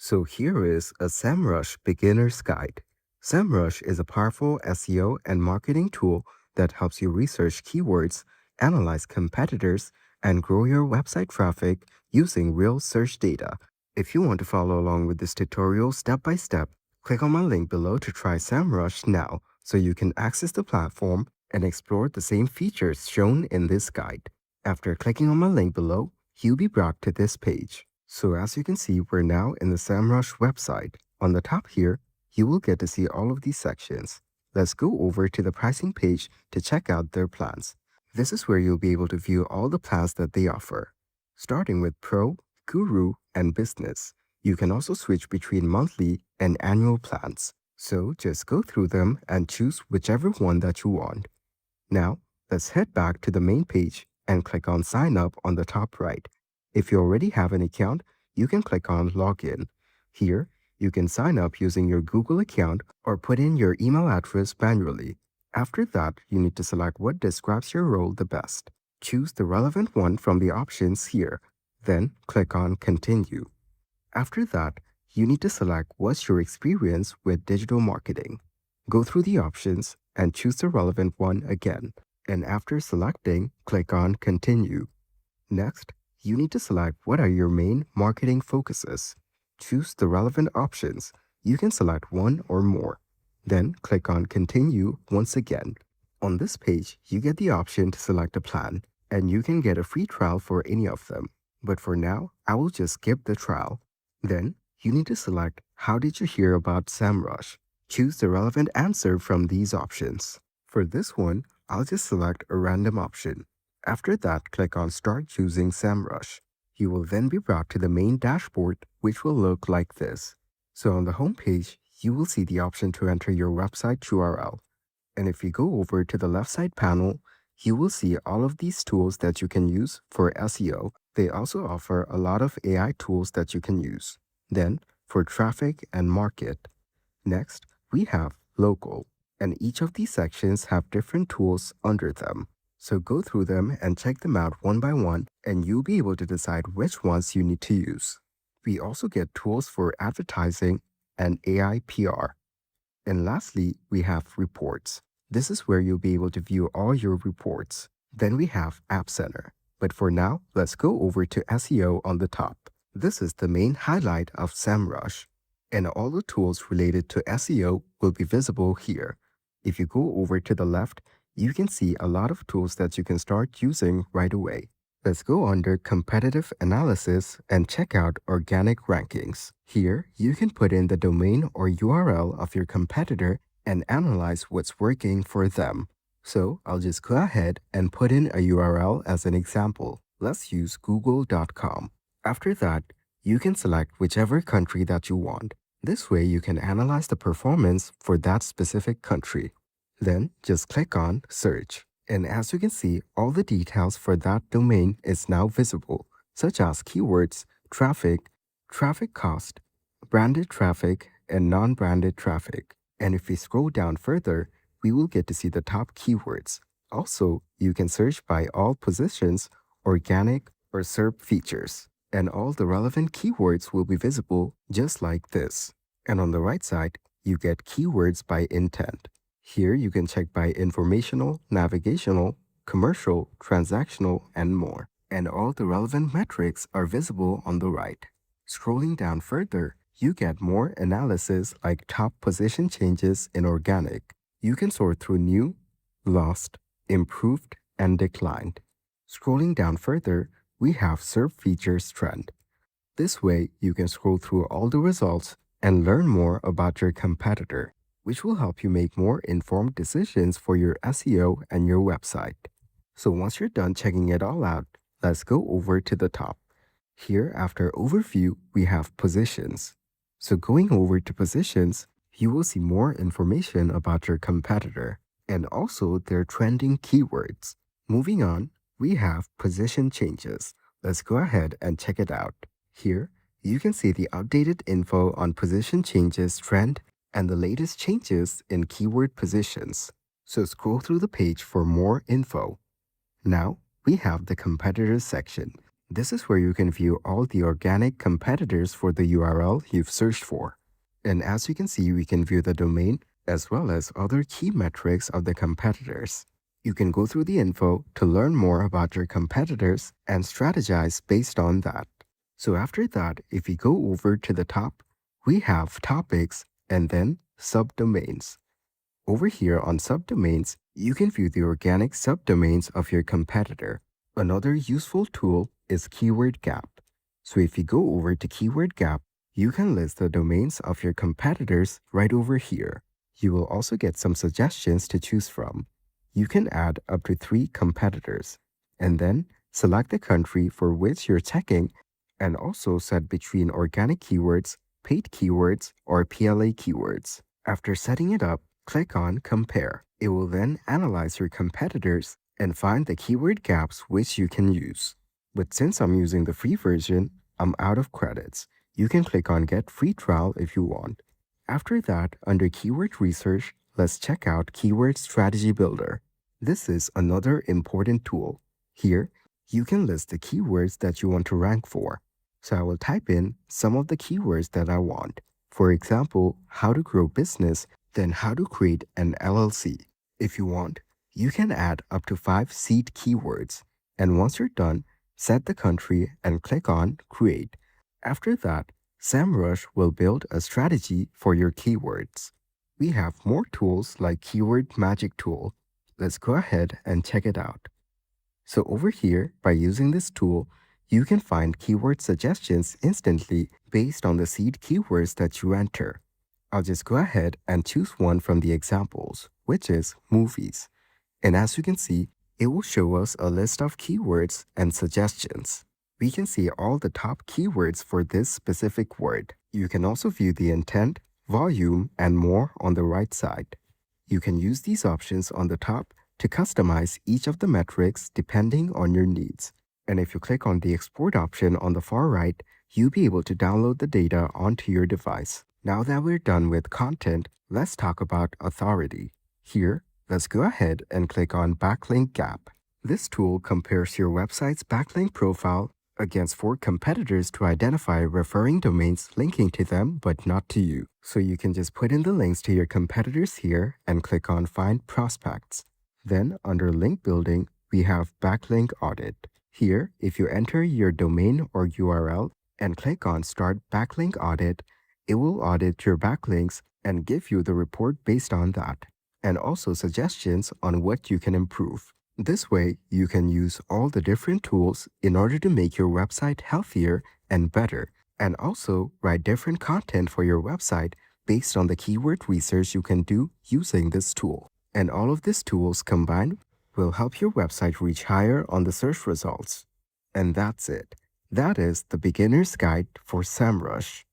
So here is a Semrush beginner's guide. Semrush is a powerful SEO and marketing tool that helps you research keywords, analyze competitors, and grow your website traffic using real search data. If you want to follow along with this tutorial step by step, click on my link below to try Semrush now so you can access the platform and explore the same features shown in this guide. After clicking on my link below, you'll be brought to this page. So as you can see, we're now in the Semrush website. On the top here, you will get to see all of these sections. Let's go over to the pricing page to check out their plans. This is where you'll be able to view all the plans that they offer. Starting with Pro, Guru, and Business. You can also switch between monthly and annual plans. So just go through them and choose whichever one that you want. Now, let's head back to the main page and click on Sign Up on the top right. If you already have an account, you can click on Login. Here, you can sign up using your Google account or put in your email address manually. After that, you need to select what describes your role the best. Choose the relevant one from the options here. Then, click on Continue. After that, you need to select what's your experience with digital marketing. Go through the options and choose the relevant one again. And after selecting, click on Continue. Next, you need to select what are your main marketing focuses. Choose the relevant options. You can select one or more. Then click on Continue once again. On this page, you get the option to select a plan, and you can get a free trial for any of them. But for now, I will just skip the trial. Then, you need to select How did you hear about Semrush? Choose the relevant answer from these options. For this one, I'll just select a random option. After that, click on Start Using Semrush. You will then be brought to the main dashboard, which will look like this. So on the home page, you will see the option to enter your website URL. And if you go over to the left side panel, you will see all of these tools that you can use for SEO. They also offer a lot of AI tools that you can use. Then, for traffic and market. Next, we have local, and each of these sections have different tools under them. So go through them and check them out one by one, and you'll be able to decide which ones you need to use. We also get tools for advertising and AI PR. And lastly, we have reports. This is where you'll be able to view all your reports. Then we have App Center. But for now, let's go over to SEO on the top. This is the main highlight of Semrush, and all the tools related to SEO will be visible here. If you go over to the left, you can see a lot of tools that you can start using right away. Let's go under Competitive Analysis and check out Organic Rankings. Here, you can put in the domain or URL of your competitor and analyze what's working for them. So I'll just go ahead and put in a URL as an example. Let's use google.com. After that, you can select whichever country that you want. This way you can analyze the performance for that specific country. Then just click on Search. And as you can see, all the details for that domain is now visible, such as keywords, traffic, traffic cost, branded traffic, and non-branded traffic. And if we scroll down further, we will get to see the top keywords. Also, you can search by all positions, organic, or SERP features. And all the relevant keywords will be visible just like this. And on the right side, you get keywords by intent. Here you can check by informational, navigational, commercial, transactional, and more. And all the relevant metrics are visible on the right. Scrolling down further, you get more analysis like top position changes in organic. You can sort through new, lost, improved, and declined. Scrolling down further, we have SERP features trend. This way, you can scroll through all the results and learn more about your competitor, which will help you make more informed decisions for your SEO and your website. So once you're done checking it all out, let's go over to the top. Here, after Overview, we have Positions. So going over to Positions, you will see more information about your competitor and also their trending keywords. Moving on, we have Position Changes. Let's go ahead and check it out. Here, you can see the updated info on position changes trend and the latest changes in keyword positions. So scroll through the page for more info. Now, we have the competitors section. This is where you can view all the organic competitors for the URL you've searched for. And as you can see, we can view the domain as well as other key metrics of the competitors. You can go through the info to learn more about your competitors and strategize based on that. So after that, if we go over to the top, we have topics and then subdomains. Over here on subdomains, you can view the organic subdomains of your competitor. Another useful tool is Keyword Gap. So if you go over to Keyword Gap, you can list the domains of your competitors right over here. You will also get some suggestions to choose from. You can add up to 3 competitors, and then select the country for which you're checking, and also set between organic keywords, paid keywords, or PLA keywords. After setting it up, click on Compare. It will then analyze your competitors and find the keyword gaps which you can use. But since I'm using the free version, I'm out of credits. You can click on Get Free Trial if you want. After that, under Keyword Research, let's check out Keyword Strategy Builder. This is another important tool. Here, you can list the keywords that you want to rank for. So I will type in some of the keywords that I want. For example, how to grow business, then how to create an LLC. If you want, you can add up to 5 seed keywords. And once you're done, set the country and click on Create. After that, Semrush will build a strategy for your keywords. We have more tools like Keyword Magic Tool. Let's go ahead and check it out. So over here, by using this tool, you can find keyword suggestions instantly based on the seed keywords that you enter. I'll just go ahead and choose one from the examples, which is movies. And as you can see, it will show us a list of keywords and suggestions. We can see all the top keywords for this specific word. You can also view the intent, volume, and more on the right side. You can use these options on the top to customize each of the metrics depending on your needs. And if you click on the export option on the far right, you'll be able to download the data onto your device. Now that we're done with content, let's talk about authority. Here, let's go ahead and click on Backlink Gap. This tool compares your website's backlink profile against 4 competitors to identify referring domains linking to them but not to you. So you can just put in the links to your competitors here and click on Find Prospects. Then under Link Building, we have Backlink Audit. Here, if you enter your domain or URL and click on Start Backlink Audit, it will audit your backlinks and give you the report based on that, and also suggestions on what you can improve. This way, you can use all the different tools in order to make your website healthier and better, and also write different content for your website based on the keyword research you can do using this tool. And all of these tools combined will help your website reach higher on the search results. And that's it. That is the beginner's guide for Semrush.